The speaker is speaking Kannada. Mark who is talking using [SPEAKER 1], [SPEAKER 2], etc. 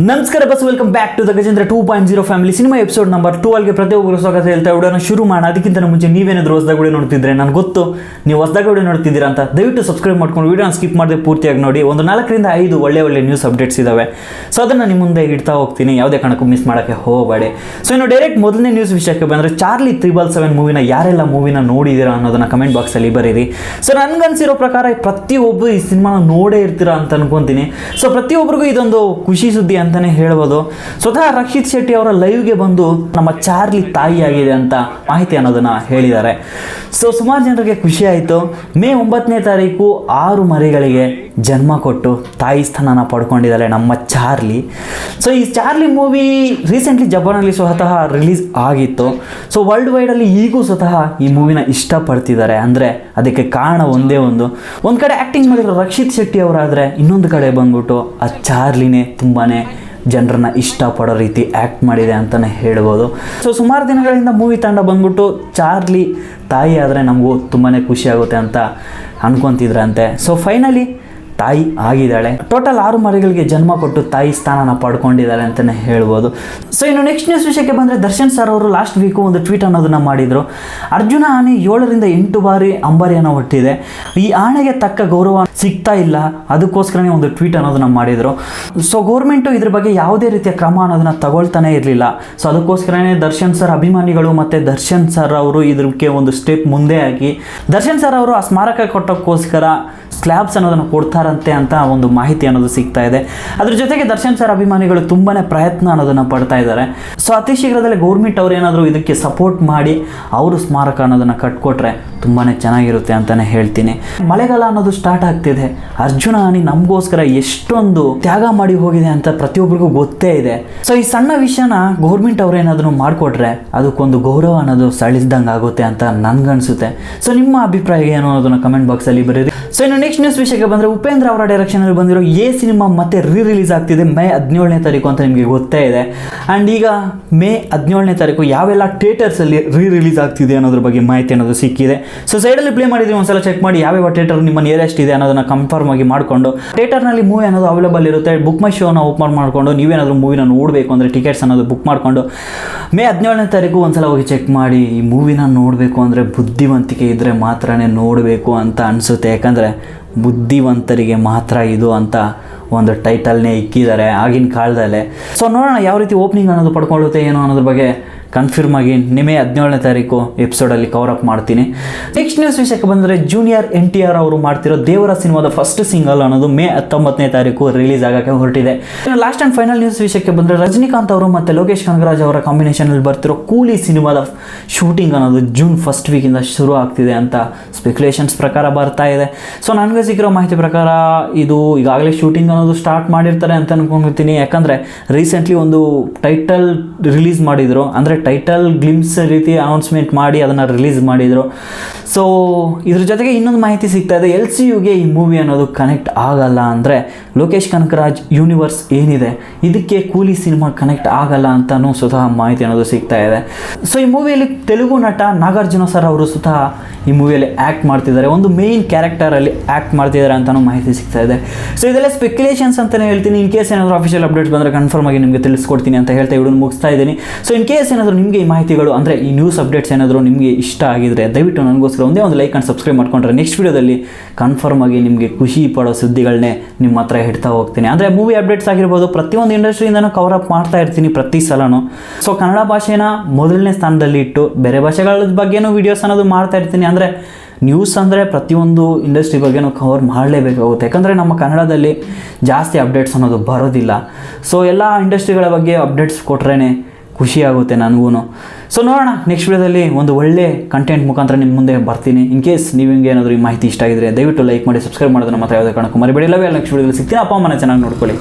[SPEAKER 1] ನಮಸ್ಕಾರ ಬಸ್, welcome back to the Gajendra 2.0 family cinema episode number 12ಗೆ ಪ್ರತಿಯೊಬ್ಬರು ಸ್ವಾಗತ ಹೇಳ್ತಾ ವಿಡಿಯೋನ ಶುರು ಮಾಡೋಣ. ಅದಕ್ಕಿಂತ ಮುಂಚೆ ನೀವೇನಾದರೂ ಹೊಸದಾಗಿ ವಿಡಿಯೋ ನೋಡ್ತಿದ್ರೆ ನನಗೆ ಗೊತ್ತು ನೀವು ಹೊಸದಾಗಿ ವಿಡಿಯೋ ನೋಡ್ತಿದ್ದೀರಾ ಅಂತ. ದಯವಿಟ್ಟು ಸಬ್ಸ್ಕ್ರೈಬ್ ಮಾಡ್ಕೊಂಡು ವಿಡಿಯೋನ ಸ್ಕಿಪ್ ಮಾಡದೆ ಪೂರ್ತಿಯಾಗಿ ನೋಡಿ. ಒಂದು 4 ರಿಂದ 5 ಒಳ್ಳೆ ನ್ಯೂಸ್ ಅಪ್ಡೇಟ್ಸ್ ಇದ್ದಾವೆ. ಸೊ ಅದನ್ನು ನಿಮ್ಮ ಮುಂದೆ ಇಡ್ತಾ ಹೋಗ್ತೀನಿ, ಯಾವುದೇ ಕಾರಣಕ್ಕೂ ಮಿಸ್ ಮಾಡೋಕ್ಕೆ ಹೋಗಬೇಡಿ. ಸೊ ಇನ್ನು ಡೈರೆಕ್ಟ್ ಮೊದಲನೇ ನ್ಯೂಸ್ ವಿಷಯಕ್ಕೆ ಬಂದರೆ, ಚಾರ್ಲಿ 777 ಮೂವಿನ ಯಾರೆಲ್ಲ ಮೂವಿನ ನೋಡಿದ್ದೀರಾ ಅನ್ನೋದನ್ನು ಕಮೆಂಟ್ ಬಾಕ್ಸಲ್ಲಿ ಬರೀರಿ. ಸೊ ನನಗನ್ಸಿರೋ ಪ್ರಕಾರ ಪ್ರತಿಯೊಬ್ಬರು ಈ ಸಿನಿಮಾನ ನೋಡೇ ಇರ್ತೀರಾ ಅಂತ ಅನ್ಕೊತೀನಿ. ಸೊ ಪ್ರತಿಯೊಬ್ಬರಿಗೂ ಇದೊಂದು ಖುಷಿ ಸುದ್ದಿ ಅಂತಲೇ ಹೇಳ್ಬೋದು. ಸ್ವತಃ ರಕ್ಷಿತ್ ಶೆಟ್ಟಿ ಅವರ ಲೈವ್ಗೆ ಬಂದು ನಮ್ಮ ಚಾರ್ಲಿ ತಾಯಿಯಾಗಿದೆ ಅಂತ ಮಾಹಿತಿ ಅನ್ನೋದನ್ನು ಹೇಳಿದ್ದಾರೆ. ಸೊ ಸುಮಾರು ಜನರಿಗೆ ಖುಷಿ ಆಯಿತು. ಮೇ 9ನೇ ತಾರೀಕು 6 ಮರಿಗಳಿಗೆ ಜನ್ಮ ಕೊಟ್ಟು ತಾಯಿ ಸ್ಥಾನನ ಪಡ್ಕೊಂಡಿದ್ದಾಳೆ ನಮ್ಮ ಚಾರ್ಲಿ. ಸೊ ಈ ಚಾರ್ಲಿ ಮೂವಿ ರೀಸೆಂಟ್ಲಿ ಜಪಾನಲ್ಲಿ ಸ್ವತಃ ರಿಲೀಸ್ ಆಗಿತ್ತು. ಸೊ ವರ್ಲ್ಡ್ ವೈಡಲ್ಲಿ ಈಗೂ ಸ್ವತಃ ಈ ಮೂವಿನ ಇಷ್ಟಪಡ್ತಿದ್ದಾರೆ. ಅಂದರೆ ಅದಕ್ಕೆ ಕಾರಣ ಒಂದು ಕಡೆ ಆ್ಯಕ್ಟಿಂಗ್ ಮಾಡಿರೋ ರಕ್ಷಿತ್ ಶೆಟ್ಟಿ ಅವರಾದರೆ, ಇನ್ನೊಂದು ಕಡೆ ಬಂದ್ಬಿಟ್ಟು ಆ ಚಾರ್ಲಿನೇ ತುಂಬಾ ಜನರನ್ನ ಇಷ್ಟಪಡೋ ರೀತಿ ಆ್ಯಕ್ಟ್ ಮಾಡಿದೆ ಅಂತಲೇ ಹೇಳ್ಬೋದು. ಸೊ ಸುಮಾರು ದಿನಗಳಿಂದ ಮೂವಿ ತಂಡ ಬಂದ್ಬಿಟ್ಟು ಚಾರ್ಲಿ ತಾಯಿ ಆದರೆ ನಮಗೂ ತುಂಬಾ ಖುಷಿ ಆಗುತ್ತೆ ಅಂತ ಅನ್ಕೊತಿದ್ರಂತೆ. ಸೊ ಫೈನಲಿ ತಾಯಿ ಆಗಿದ್ದಾಳೆ. ಟೋಟಲ್ 6 ಮರಿಗಳಿಗೆ ಜನ್ಮ ಕೊಟ್ಟು ತಾಯಿ ಸ್ಥಾನನ ಪಡ್ಕೊಂಡಿದ್ದಾರೆ ಅಂತಲೇ ಹೇಳ್ಬೋದು. ಸೊ ಇನ್ನು ನೆಕ್ಸ್ಟ್ ನ್ಯೂಸ್ ವಿಷಯಕ್ಕೆ ಬಂದರೆ, ದರ್ಶನ್ ಸರ್ ಅವರು ಲಾಸ್ಟ್ ವೀಕು ಒಂದು ಟ್ವೀಟ್ ಅನ್ನೋದನ್ನು ಮಾಡಿದರು. ಅರ್ಜುನ ಆನೆ 7 ರಿಂದ 8 ಬಾರಿ ಅಂಬಾರಿಯನ್ನು ಹೊಟ್ಟಿದೆ, ಈ ಆಣೆಗೆ ತಕ್ಕ ಗೌರವ ಸಿಗ್ತಾ ಇಲ್ಲ, ಅದಕ್ಕೋಸ್ಕರನೇ ಒಂದು ಟ್ವೀಟ್ ಅನ್ನೋದನ್ನು ಮಾಡಿದರು. ಸೊ ಗೌರ್ಮೆಂಟು ಇದ್ರ ಬಗ್ಗೆ ಯಾವುದೇ ರೀತಿಯ ಕ್ರಮ ಅನ್ನೋದನ್ನು ತಗೊಳ್ತಾನೆ ಇರಲಿಲ್ಲ. ಸೊ ಅದಕ್ಕೋಸ್ಕರನೇ ದರ್ಶನ್ ಸರ್ ಅಭಿಮಾನಿಗಳು ಮತ್ತು ದರ್ಶನ್ ಸರ್ ಅವರು ಇದಕ್ಕೆ ಒಂದು ಸ್ಟೆಪ್ ಮುಂದೆ ಹಾಕಿ, ದರ್ಶನ್ ಸರ್ ಅವರು ಆ ಸ್ಮಾರಕ ಕೊಟ್ಟೋಕ್ಕೋಸ್ಕರ ಸ್ಲ್ಯಾಬ್ಸ್ ಅನ್ನೋದನ್ನು ಕೊಡ್ತಾರಂತೆ ಅಂತ ಒಂದು ಮಾಹಿತಿ ಅನ್ನೋದು ಸಿಗ್ತಾ ಇದೆ. ಅದ್ರ ಜೊತೆಗೆ ದರ್ಶನ್ ಸರ್ ಅಭಿಮಾನಿಗಳು ತುಂಬಾ ಪ್ರಯತ್ನ ಅನ್ನೋದನ್ನು ಪಡ್ತಾ ಇದ್ದಾರೆ. ಸೊ ಅತಿ ಶೀಘ್ರದಲ್ಲೇ ಗೌರ್ಮೆಂಟ್ ಅವ್ರು ಏನಾದರೂ ಇದಕ್ಕೆ ಸಪೋರ್ಟ್ ಮಾಡಿ ಅವರು ಸ್ಮಾರಕ ಅನ್ನೋದನ್ನು ಕಟ್ಕೊಟ್ರೆ ತುಂಬಾ ಚೆನ್ನಾಗಿರುತ್ತೆ ಅಂತಲೇ ಹೇಳ್ತೀನಿ. ಮಳೆಗಾಲ ಅನ್ನೋದು ಸ್ಟಾರ್ಟ್ ಆಗ್ತಿದೆ. ಅರ್ಜುನ ಆನೆ ನಮಗೋಸ್ಕರ ಎಷ್ಟೊಂದು ತ್ಯಾಗ ಮಾಡಿ ಹೋಗಿದೆ ಅಂತ ಪ್ರತಿಯೊಬ್ಬರಿಗೂ ಗೊತ್ತೇ ಇದೆ. ಸೊ ಈ ಸಣ್ಣ ವಿಷಯನ ಗೌರ್ಮೆಂಟ್ ಅವ್ರು ಏನಾದರೂ ಮಾಡಿಕೊಟ್ರೆ ಅದಕ್ಕೊಂದು ಗೌರವ ಅನ್ನೋದು ಸಳಿಸ್ದಂಗೆ ಆಗುತ್ತೆ ಅಂತ ನನಗನ್ಸುತ್ತೆ. ಸೊ ನಿಮ್ಮ ಅಭಿಪ್ರಾಯ ಏನು ಅನ್ನೋದನ್ನು ಕಮೆಂಟ್ ಬಾಕ್ಸಲ್ಲಿ ಬರೀರಿ. ಸೊ ಇನ್ನು ನೆಕ್ಸ್ಟ್ ನ್ಯೂಸ್ ವಿಷಯಕ್ಕೆ ಬಂದರೆ, ಉಪೇಂದ್ರ ಅವರ ಡೈರೆಕ್ಷನಲ್ಲಿ ಬಂದಿರೋ ಎ ಸಿನಿಮಾ ಮತ್ತೆ ರಿಲೀಸ್ ಆಗ್ತಿದೆ ಮೇ 17ನೇ ತಾರೀಕು ಅಂತ ನಿಮಗೆ ಗೊತ್ತೇ ಇದೆ. ಆ್ಯಂಡ್ ಈಗ ಮೇ 17ನೇ ತಾರೀಕು ಯಾವೆಲ್ಲ ಥಿಯೇಟರ್ಸಲ್ಲಿ ರಿಲೀಸ್ ಆಗ್ತಿದೆ ಅನ್ನೋದ್ರ ಬಗ್ಗೆ ಮಾಹಿತಿ ಅನ್ನೋದು ಸಿಕ್ಕಿದೆ. ಸೊ ಸೈಡಲ್ಲಿ ಪ್ಲೇ ಮಾಡಿದ್ವಿ, ಒಂದ್ಸಲ ಚೆಕ್ ಮಾಡಿ ಯಾವ್ಯಾವ ಥಿಯೇಟರ್ ನಿಮ್ಮ ನಿಯರೆಸ್ಟ್ ಇದೆ ಅನ್ನೋದನ್ನು ಕನ್ಫರ್ಮ್ ಆಗಿ ಮಾಡಿಕೊಂಡು, ಥಿಯೇಟರ್ನಲ್ಲಿ ಮೂವಿ ಅನ್ನೋದು ಅವೈಲೇಬಲ್ ಇರುತ್ತೆ. ಬುಕ್ ಮೈ ಶೋನ ಓಪನ್ ಮಾಡಿಕೊಂಡು ನೀವೇನಾದರೂ ಮೂವಿನ ನೋಡಬೇಕು ಅಂದರೆ ಟಿಕೆಟ್ಸ್ ಅನ್ನೋದು ಬುಕ್ ಮಾಡಿಕೊಂಡು ಮೇ 17ನೇ ತಾರೀಕು ಒಂದ್ಸಲ ಹೋಗಿ ಚೆಕ್ ಮಾಡಿ. ಈ ಮೂವಿನ ನೋಡಬೇಕು ಅಂದರೆ ಬುದ್ಧಿವಂತಿಕೆ ಇದ್ದರೆ ಮಾತ್ರನೇ ನೋಡಬೇಕು ಅಂತ ಅನಿಸುತ್ತೆ. ಯಾಕಂದರೆ ಬುದ್ಧಿವಂತರಿಗೆ ಮಾತ್ರ ಇದು ಅಂತ ಒಂದು ಟೈಟಲ್ನೇ ಇಕ್ಕಿದ್ದಾರೆ ಆಗಿನ ಕಾಲದಲ್ಲೇ. ಸೊ ನೋಡೋಣ ಯಾವ ರೀತಿ ಓಪನಿಂಗ್ ಅನ್ನೋದು ಪಡ್ಕೊಳ್ಳುತ್ತೆ ಏನೋ ಅನ್ನೋದ್ರ ಬಗ್ಗೆ ಕನ್ಫರ್ಮ್ ಆಗಿ ಮೇ 17ನೇ ತಾರೀಕು ಎಪಿಸೋಡಲ್ಲಿ ಕವರ್ ಅಪ್ ಮಾಡ್ತೀನಿ. ನೆಕ್ಸ್ಟ್ ನ್ಯೂಸ್ ವಿಷಯಕ್ಕೆ ಬಂದರೆ, ಜೂನಿಯರ್ NTR ಅವರು ಮಾಡ್ತಿರೋ ದೇವರ ಸಿನಿಮಾದ ಫಸ್ಟ್ ಸಿಂಗಲ್ ಅನ್ನೋದು ಮೇ 19ನೇ ತಾರೀಕು ರಿಲೀಸ್ ಆಗೋಕ್ಕೆ ಹೊರಟಿದೆ. ಲಾಸ್ಟ್ ಆ್ಯಂಡ್ ಫೈನಲ್ ನ್ಯೂಸ್ ವಿಷಯಕ್ಕೆ ಬಂದರೆ, ರಜನಿಕಾಂತ್ ಅವರು ಮತ್ತು ಲೋಕೇಶ್ ಕನಗರಾಜ್ ಅವರ ಕಾಂಬಿನೇಷನಲ್ಲಿ ಬರ್ತಿರೋ ಕೂಲಿ ಸಿನಿಮಾದ ಶೂಟಿಂಗ್ ಅನ್ನೋದು ಜೂನ್ ಫಸ್ಟ್ ವೀಕಿಂದ ಶುರು ಆಗ್ತಿದೆ ಅಂತ ಸ್ಪೆಕ್ಯುಲೇಷನ್ಸ್ ಪ್ರಕಾರ ಬರ್ತಾ ಇದೆ. ಸೊ ನನಗೆ ಸಿಕ್ಕಿರೋ ಮಾಹಿತಿ ಪ್ರಕಾರ ಇದು ಈಗಾಗಲೇ ಶೂಟಿಂಗ್ ಅನ್ನೋದು ಸ್ಟಾರ್ಟ್ ಮಾಡಿರ್ತಾರೆ ಅಂತ ಅನ್ಕೊಂಡ್ತೀನಿ. ಯಾಕಂದರೆ ರೀಸೆಂಟ್ಲಿ ಒಂದು ಟೈಟಲ್ ರಿಲೀಸ್ ಮಾಡಿದರು, ಅಂದರೆ ಟೈಟಲ್ ಗ್ಲಿಮ್ಸ್ ರೀತಿ ಅನೌನ್ಸ್ಮೆಂಟ್ ಮಾಡಿ ಅದನ್ನು ರಿಲೀಸ್ ಮಾಡಿದರು. ಸೊ ಇದ್ರ ಜೊತೆಗೆ ಇನ್ನೊಂದು ಮಾಹಿತಿ ಸಿಗ್ತಾ ಇದೆ, LCUಗೆ ಈ ಮೂವಿ ಅನ್ನೋದು ಕನೆಕ್ಟ್ ಆಗಲ್ಲ. ಅಂದರೆ ಲೋಕೇಶ್ ಕನಕರಾಜ್ ಯೂನಿವರ್ಸ್ ಏನಿದೆ ಇದಕ್ಕೆ ಕೂಲಿ ಸಿನಿಮಾ ಕನೆಕ್ಟ್ ಆಗಲ್ಲ ಅಂತಲೂ ಸ್ವತಃ ಮಾಹಿತಿ ಅನ್ನೋದು ಸಿಗ್ತಾ ಇದೆ. ಸೊ ಈ ಮೂವಿಯಲ್ಲಿ ತೆಲುಗು ನಟ ನಾಗಾರ್ಜುನ ಸರ್ ಅವರು ಸ್ವತಃ ಈ ಮೂವಿಯಲ್ಲಿ ಆ್ಯಕ್ಟ್ ಮಾಡ್ತಿದ್ದಾರೆ, ಒಂದು ಮೇಯ್ನ್ ಕ್ಯಾರೆಕ್ಟರಲ್ಲಿ ಆ್ಯಕ್ಟ್ ಮಾಡ್ತಿದ್ದಾರೆ ಅಂತಲೂ ಮಾಹಿತಿ ಸಿಗ್ತಾ ಇದೆ. ಸೊ ಇದೆಲ್ಲ ಸ್ಪೆಕ್ಯುಲೇಷನ್ಸ್ ಅಂತಲೇ ಹೇಳ್ತೀನಿ. ಇನ್ ಕೇಸ್ ಏನಾದರೂ ಅಫಿಷಿಯಲ್ ಅಪ್ಡೇಟ್ಸ್ ಬಂದರೆ ಕನ್ಫರ್ಮ್ ಆಗಿ ನಿಮಗೆ ತಿಳಿಸ್ಕೊಡ್ತೀನಿ ಅಂತ ಹೇಳ್ತಾ ವಿಡಿಯೋನ ಮುಗಿಸ್ತಾ ಇದ್ದೀನಿ. ಸೊ ಇನ್ ಕೇಸ್ ಏನಾದರೂ ನಿಮಗೆ ಈ ಮಾಹಿತಿಗಳು ಅಂದರೆ ಈ ನ್ಯೂಸ್ ಅಪ್ಡೇಟ್ಸ್ ಏನಾದರೂ ನಿಮಗೆ ಇಷ್ಟ ಆಗಿದ್ರೆ ದಯವಿಟ್ಟು ನನಗೋಸ್ಕರ ಒಂದೇ ಒಂದು ಲೈಕ್ ಆ್ಯಂಡ್ ಸಬ್ಸ್ಕ್ರೈಬ್ ಮಾಡ್ಕೊಂಡ್ರೆ ನೆಕ್ಸ್ಟ್ ವೀಡಿಯೋದಲ್ಲಿ ಕನ್ಫರ್ಮ್ ಆಗಿ ನಿಮಗೆ ಖುಷಿ ಪಡೋ ಸುದ್ದಿಗಳನ್ನೇ ನಿಮ್ಮ ಹತ್ರ ಇಡ್ತಾ ಹೋಗ್ತೀನಿ. ಅಂದರೆ ಮೂವಿ ಅಪ್ಡೇಟ್ಸ್ ಆಗಿರ್ಬೋದು, ಪ್ರತಿಯೊಂದು ಇಂಡಸ್ಟ್ರಿಯಿಂದನೂ ಕವರ್ ಅಪ್ ಮಾಡ್ತಾ ಇರ್ತೀನಿ ಪ್ರತಿ ಸಲನೂ. ಸೊ ಕನ್ನಡ ಭಾಷೆನ ಮೊದಲನೇ ಸ್ಥಾನದಲ್ಲಿ ಇಟ್ಟು ಬೇರೆ ಭಾಷೆಗಳ ಬಗ್ಗೆನೂ ವೀಡಿಯೋಸ್ ಅನ್ನೋದು ಮಾಡ್ತಾ ಇರ್ತೀನಿ. ಅಂದರೆ ನ್ಯೂಸ್ ಅಂದರೆ ಪ್ರತಿಯೊಂದು ಇಂಡಸ್ಟ್ರಿ ಬಗ್ಗೆನೂ ಕವರ್ ಮಾಡಲೇಬೇಕಾಗುತ್ತೆ. ಯಾಕಂದರೆ ನಮ್ಮ ಕನ್ನಡದಲ್ಲಿ ಜಾಸ್ತಿ ಅಪ್ಡೇಟ್ಸ್ ಅನ್ನೋದು ಬರೋದಿಲ್ಲ. ಸೊ ಎಲ್ಲ ಇಂಡಸ್ಟ್ರಿಗಳ ಬಗ್ಗೆ ಅಪ್ಡೇಟ್ಸ್ ಕೊಟ್ರೇ ಖುಷಿಯಾಗುತ್ತೆ ನನಗೂ. ಸೊ ನೋಡೋಣ ನೆಕ್ಸ್ಟ್ ವೀಡಿಯೋದಲ್ಲಿ ಒಂದು ಒಳ್ಳೆ ಕಂಟೆಂಟ್ ಮುಖಾಂತರ ನಿಮ್ಮ ಮುಂದೆ ಬರ್ತೀನಿ. ಇನ್ ಕೇಸ್ ನೀವು ಹಿಂಗೆ ಏನಾದರೂ ಈ ಮಾಹಿತಿ ಇಷ್ಟ ಆಗಿದ್ರೆ ದಯವಿಟ್ಟು ಲೈಕ್ ಮಾಡಿ, ಸಬ್ಸ್ಕ್ರೈಬ್ ಮಾಡೋದನ್ನು ಮಾತ್ರ ಯಾವುದೇ ಕಾರಣಕ್ಕೂ ಮರಿಬೇಡಿ. ನೆಕ್ಸ್ಟ್ ವೀಡಿಯೋದಲ್ಲಿ ಸಿಗ್ತೀನಿ. ಅಪ್ಪ ಅಮ್ಮನ ಚೆನ್ನಾಗಿ ನೋಡ್ಕೊಳ್ಳಿ.